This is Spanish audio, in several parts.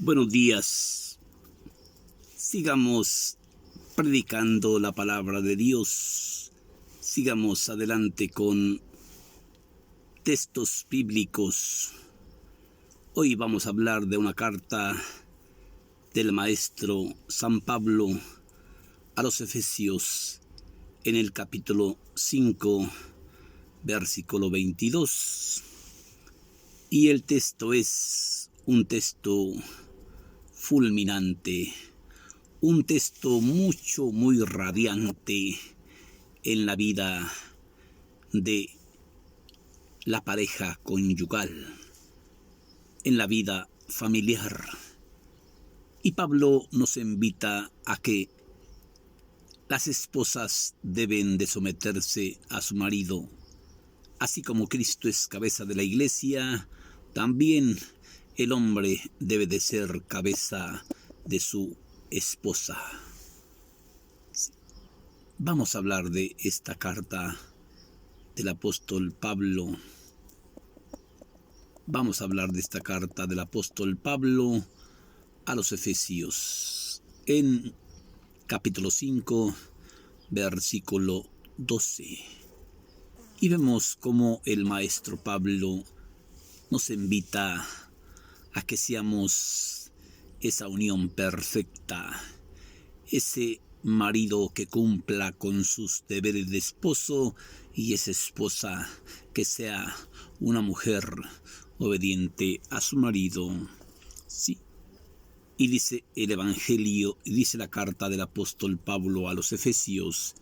Buenos días. Sigamos predicando la palabra de Dios. Sigamos adelante con textos bíblicos. Hoy vamos a hablar de una carta del maestro San Pablo a los Efesios en el capítulo 5, versículo 22. Y el texto es un texto fulminante, un texto muy radiante en la vida de la pareja conyugal, en la vida familiar. Y Pablo nos invita a que las esposas deben de someterse a su marido, así como Cristo es cabeza de la iglesia. También el hombre debe de ser cabeza de su esposa. Vamos a hablar de esta carta del apóstol Pablo. Vamos a hablar de esta carta del apóstol Pablo a los Efesios en capítulo 5, versículo 12. Y vemos cómo el maestro Pablo nos invita a que seamos esa unión perfecta, ese marido que cumpla con sus deberes de esposo y esa esposa que sea una mujer obediente a su marido. Sí. Y dice el Evangelio, y dice la carta del apóstol Pablo a los Efesios: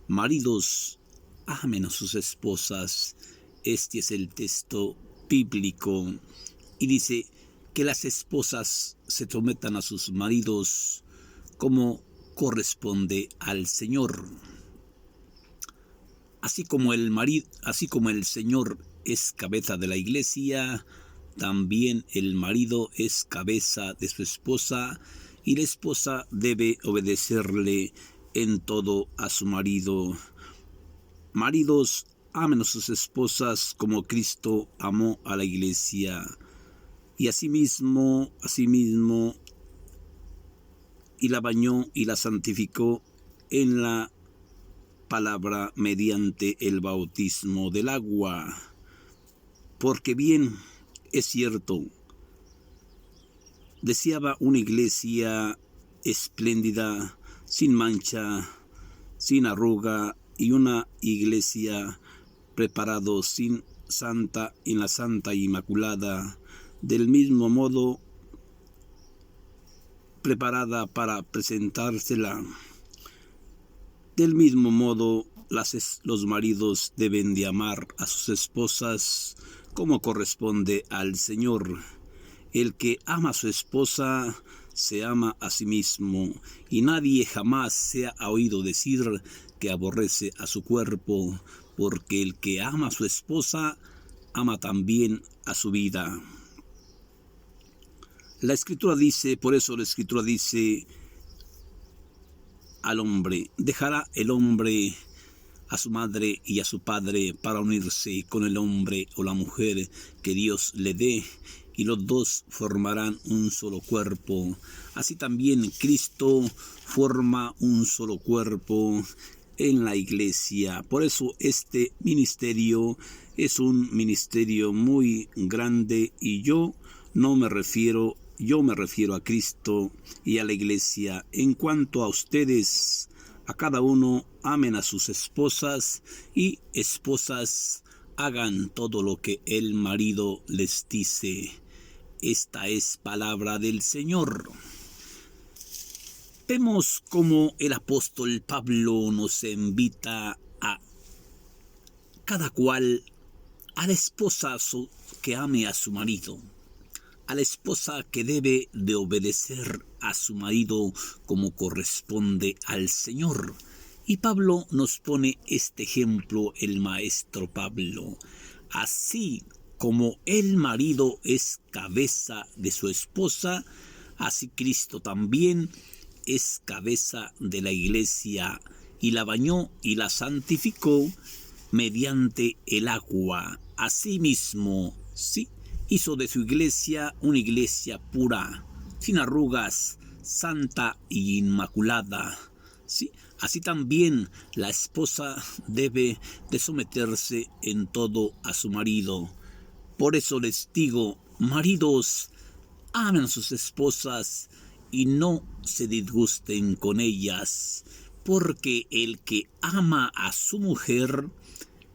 maridos, amen a sus esposas. Este es el texto bíblico. Y dice que las esposas se sometan a sus maridos como corresponde al Señor. Así como el Señor es cabeza de la iglesia, también el marido es cabeza de su esposa, y la esposa debe obedecerle en todo a su marido. Maridos, amen a sus esposas como Cristo amó a la iglesia. Y asimismo, y la bañó y la santificó en la palabra mediante el bautismo del agua. Porque bien es cierto, deseaba una iglesia espléndida, sin mancha, sin arruga, y una iglesia preparado sin santa en la santa inmaculada, del mismo modo preparada para presentársela. Del mismo modo, los maridos deben de amar a sus esposas como corresponde al Señor. El que ama a su esposa se ama a sí mismo, y nadie jamás se ha oído decir que aborrece a su cuerpo, porque el que ama a su esposa ama también a su vida. La Escritura dice, por eso la Escritura dice al hombre: dejará el hombre a su madre y a su padre para unirse con el hombre o la mujer que Dios le dé, y los dos formarán un solo cuerpo. Así también Cristo forma un solo cuerpo en la iglesia. Por eso este ministerio es un ministerio muy grande, y yo me refiero a Cristo y a la iglesia. En cuanto a ustedes, a cada uno amen a sus esposas, y esposas hagan todo lo que el marido les dice. Esta es palabra del Señor. Vemos cómo el apóstol Pablo nos invita a cada cual, a la esposa que ame a su marido, a la esposa que debe de obedecer a su marido como corresponde al Señor. Y Pablo nos pone este ejemplo, el maestro Pablo: así como el marido es cabeza de su esposa, así Cristo también es cabeza de la iglesia, y la bañó y la santificó mediante el agua. Asimismo, sí, hizo de su iglesia una iglesia pura, sin arrugas, santa y inmaculada. ¿Sí? Así también la esposa debe de someterse en todo a su marido. Por eso les digo, maridos, amen a sus esposas y no se disgusten con ellas, porque el que ama a su mujer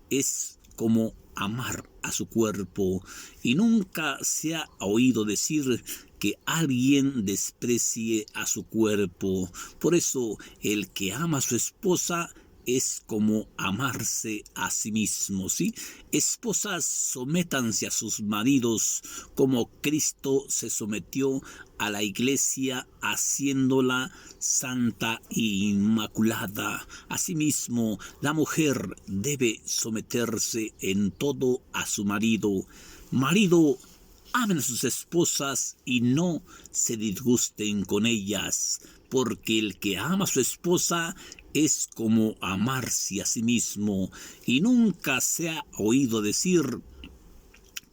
es como amar a su cuerpo, y nunca se ha oído decir que alguien desprecie a su cuerpo. Por eso el que ama a su esposa es como amarse a sí mismo, ¿sí? Esposas, sométanse a sus maridos como Cristo se sometió a la iglesia, haciéndola santa e inmaculada. Asimismo, la mujer debe someterse en todo a su marido. Marido, amen a sus esposas y no se disgusten con ellas, porque el que ama a su esposa es como amarse a sí mismo, y nunca se ha oído decir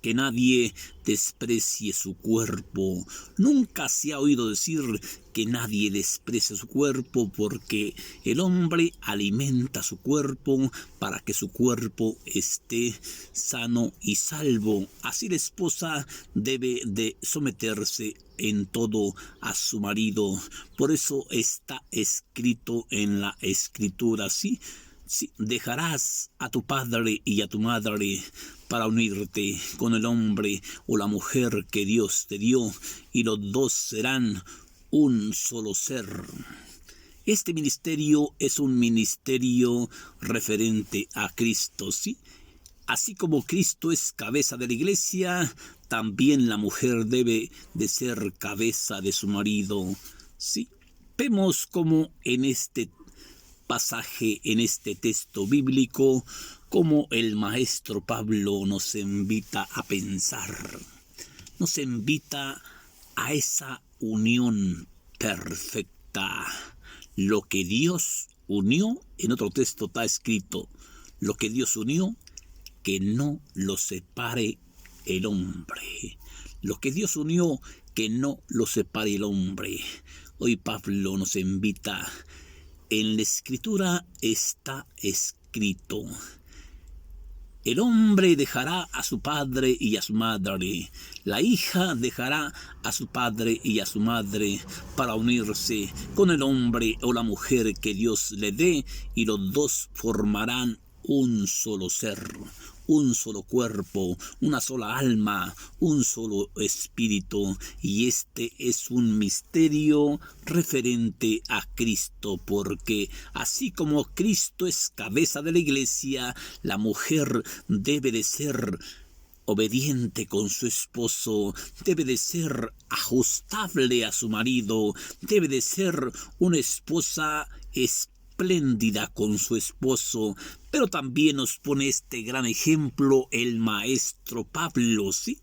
que nadie desprecie su cuerpo. Nunca se ha oído decir que nadie desprecie su cuerpo, porque el hombre alimenta su cuerpo para que su cuerpo esté sano y salvo. Así la esposa debe de someterse en todo a su marido. Por eso está escrito en la Escritura, ¿sí? Sí, dejarás a tu padre y a tu madre para unirte con el hombre o la mujer que Dios te dio, y los dos serán un solo ser. Este ministerio es un ministerio referente a Cristo, ¿sí? Así como Cristo es cabeza de la iglesia, también la mujer debe de ser cabeza de su marido, ¿sí? Vemos como en este pasaje, en este texto bíblico, como el maestro Pablo nos invita a pensar, nos invita a esa unión perfecta. Lo que Dios unió, en otro texto está escrito, lo que Dios unió, que no lo separe el hombre. Lo que Dios unió, que no lo separe el hombre. Hoy Pablo nos invita. En la Escritura está escrito: el hombre dejará a su padre y a su madre, la hija dejará a su padre y a su madre para unirse con el hombre o la mujer que Dios le dé, y los dos formarán un solo ser, un solo cuerpo, una sola alma, un solo espíritu. Y este es un misterio referente a Cristo, porque así como Cristo es cabeza de la iglesia, la mujer debe de ser obediente con su esposo, debe de ser ajustable a su marido, debe de ser una esposa espléndida con su esposo. Pero también nos pone este gran ejemplo el maestro Pablo, ¿sí?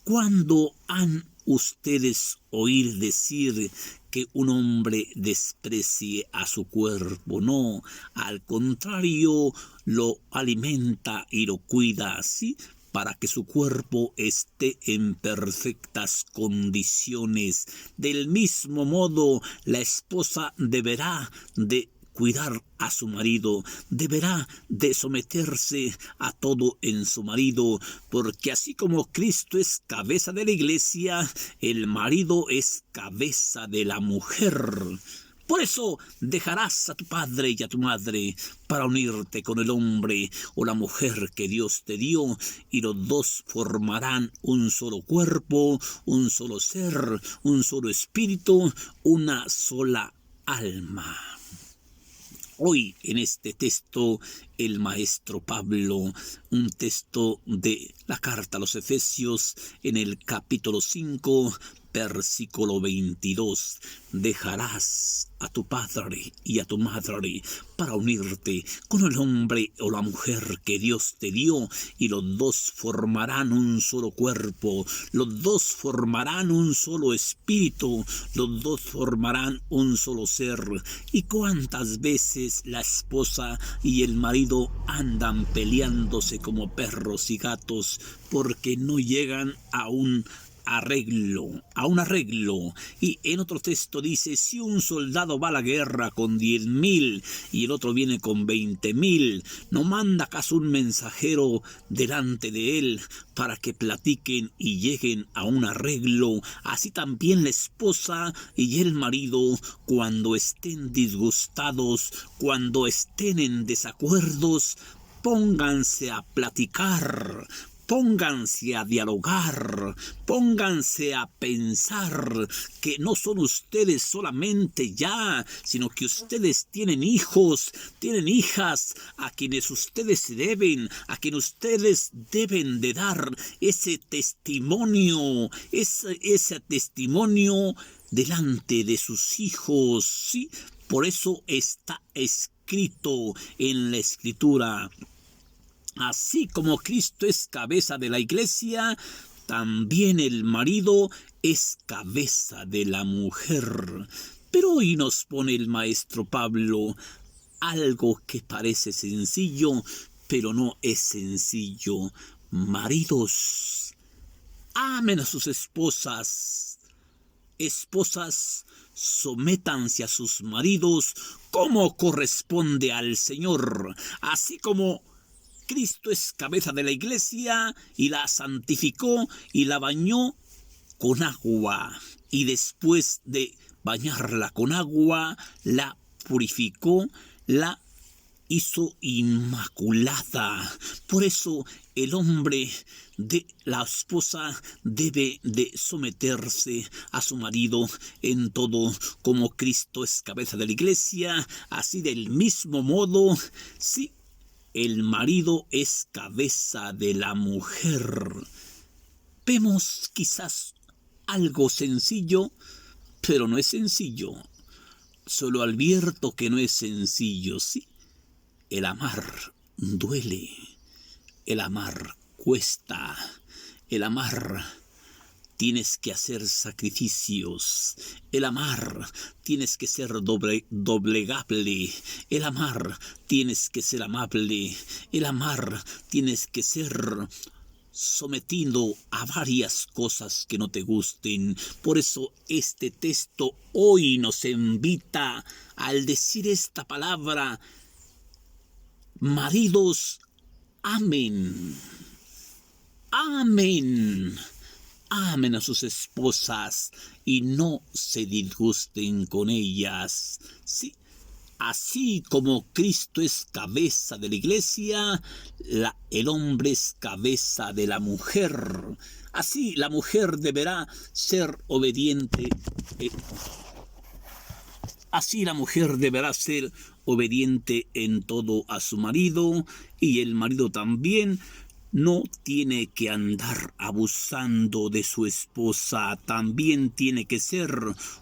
¿Cuándo han ustedes oído decir que un hombre desprecie a su cuerpo? No, al contrario, lo alimenta y lo cuida, ¿sí?, para que su cuerpo esté en perfectas condiciones. Del mismo modo, la esposa deberá de cuidar a su marido, deberá de someterse a todo en su marido, porque así como Cristo es cabeza de la iglesia, el marido es cabeza de la mujer. Por eso dejarás a tu padre y a tu madre para unirte con el hombre o la mujer que Dios te dio, y los dos formarán un solo cuerpo, un solo ser, un solo espíritu, una sola alma. Hoy en este texto el maestro Pablo, un texto de la carta a los Efesios, en el capítulo 5, versículo 22, dejarás a tu padre y a tu madre para unirte con el hombre o la mujer que Dios te dio, y los dos formarán un solo cuerpo, los dos formarán un solo espíritu, los dos formarán un solo ser. ¿Y cuántas veces la esposa y el marido andan peleándose como perros y gatos porque no llegan a un a un arreglo. Y en otro texto dice, si un soldado va a la guerra con 10,000 y el otro viene con 20,000, ¿no manda acaso un mensajero delante de él para que platiquen y lleguen a un arreglo? Así también la esposa y el marido, cuando estén disgustados, cuando estén en desacuerdos, pónganse a platicar, pónganse a dialogar, pónganse a pensar que no son ustedes solamente ya, sino que ustedes tienen hijos, tienen hijas a quienes ustedes deben, a quienes ustedes deben de dar ese testimonio, ese testimonio delante de sus hijos, ¿sí? Por eso está escrito en la Escritura: así como Cristo es cabeza de la iglesia, también el marido es cabeza de la mujer. Pero hoy nos pone el maestro Pablo algo que parece sencillo, pero no es sencillo. Maridos, amen a sus esposas. Esposas, sométanse a sus maridos como corresponde al Señor, así como Cristo es cabeza de la iglesia y la santificó y la bañó con agua, y después de bañarla con agua la purificó, la hizo inmaculada. Por eso el hombre de la esposa debe de someterse a su marido en todo, como Cristo es cabeza de la iglesia, así del mismo modo, sí, el marido es cabeza de la mujer. Vemos quizás algo sencillo, pero no es sencillo. Solo advierto que no es sencillo, ¿sí? El amar duele, el amar cuesta, el amar tienes que hacer sacrificios, el amar tienes que ser doblegable, el amar tienes que ser amable, el amar tienes que ser sometido a varias cosas que no te gusten. Por eso este texto hoy nos invita, al decir esta palabra: maridos, amen, amen, amen a sus esposas y no se disgusten con ellas. Sí, así como Cristo es cabeza de la iglesia, el hombre es cabeza de la mujer. Así la mujer deberá ser obediente. Así la mujer deberá ser obediente en todo a su marido, y el marido también no tiene que andar abusando de su esposa. También tiene que ser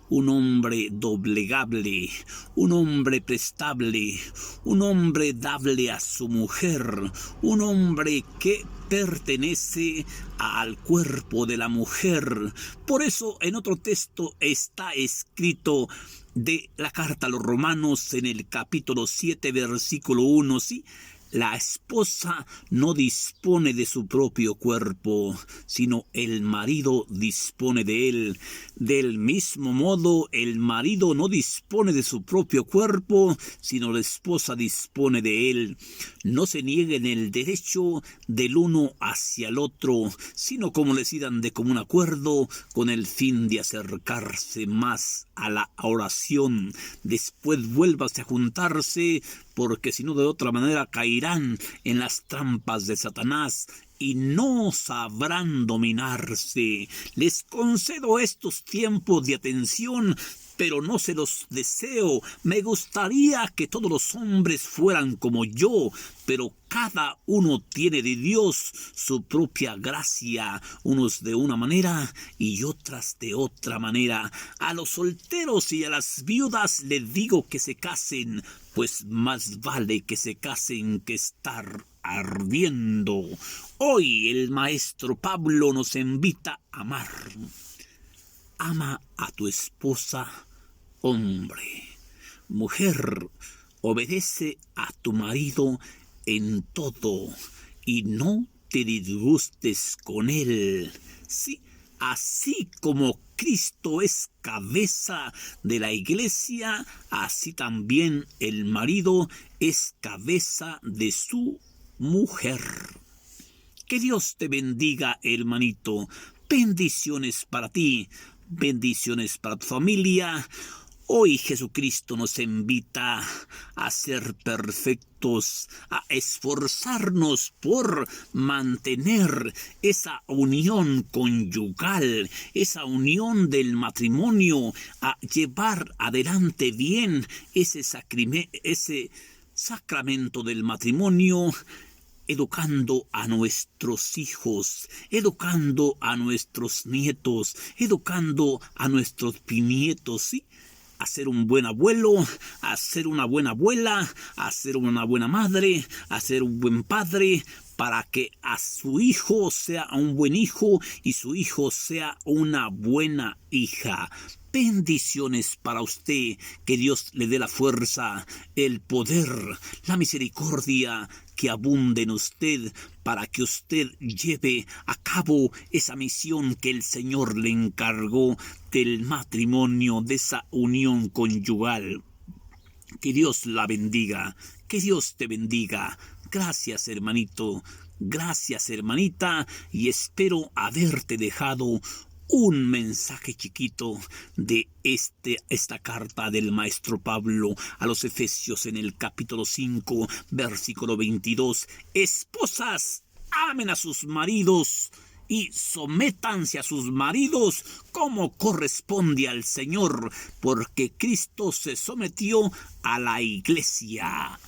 un hombre doblegable, un hombre prestable, un hombre dable a su mujer, un hombre que pertenece al cuerpo de la mujer. Por eso en otro texto está escrito de la carta a los Romanos, en el capítulo 7, versículo 1, ¿sí? La esposa no dispone de su propio cuerpo, sino el marido dispone de él. Del mismo modo, el marido no dispone de su propio cuerpo, sino la esposa dispone de él. No se nieguen el derecho del uno hacia el otro, sino como decidan de común acuerdo, con el fin de acercarse más a la oración. Después vuélvase a juntarse, porque si no, de otra manera caerán en las trampas de Satanás y no sabrán dominarse. Les concedo estos tiempos de atención, pero no se los deseo. Me gustaría que todos los hombres fueran como yo, pero cada uno tiene de Dios su propia gracia, unos de una manera y otras de otra manera. A los solteros y a las viudas les digo que se casen, pues más vale que se casen que estar ardiendo. Hoy el maestro Pablo nos invita a amar. Ama a tu esposa, hombre. Mujer, obedece a tu marido en todo y no te disgustes con él. Sí, así como Cristo es cabeza de la iglesia, así también el marido es cabeza de su mujer. Que Dios te bendiga, hermanito. Bendiciones para ti, bendiciones para tu familia. Hoy Jesucristo nos invita a ser perfectos, a esforzarnos por mantener esa unión conyugal, esa unión del matrimonio, a llevar adelante bien ese sacramento del matrimonio, educando a nuestros hijos, educando a nuestros nietos, educando a nuestros bisnietos, ¿sí? A ser un buen abuelo, a ser una buena abuela, a ser una buena madre, a ser un buen padre, para que a su hijo sea un buen hijo y su hijo sea una buena hija. Bendiciones para usted, que Dios le dé la fuerza, el poder, la misericordia que abunde en usted, para que usted lleve a cabo esa misión que el Señor le encargó del matrimonio, de esa unión conyugal. Que Dios la bendiga, que Dios te bendiga. Gracias, hermanito, gracias, hermanita, y espero haberte dejado un mensaje chiquito de esta carta del maestro Pablo a los Efesios en el capítulo 5, versículo 22. Esposas, amen a sus maridos y sométanse a sus maridos como corresponde al Señor, porque Cristo se sometió a la iglesia.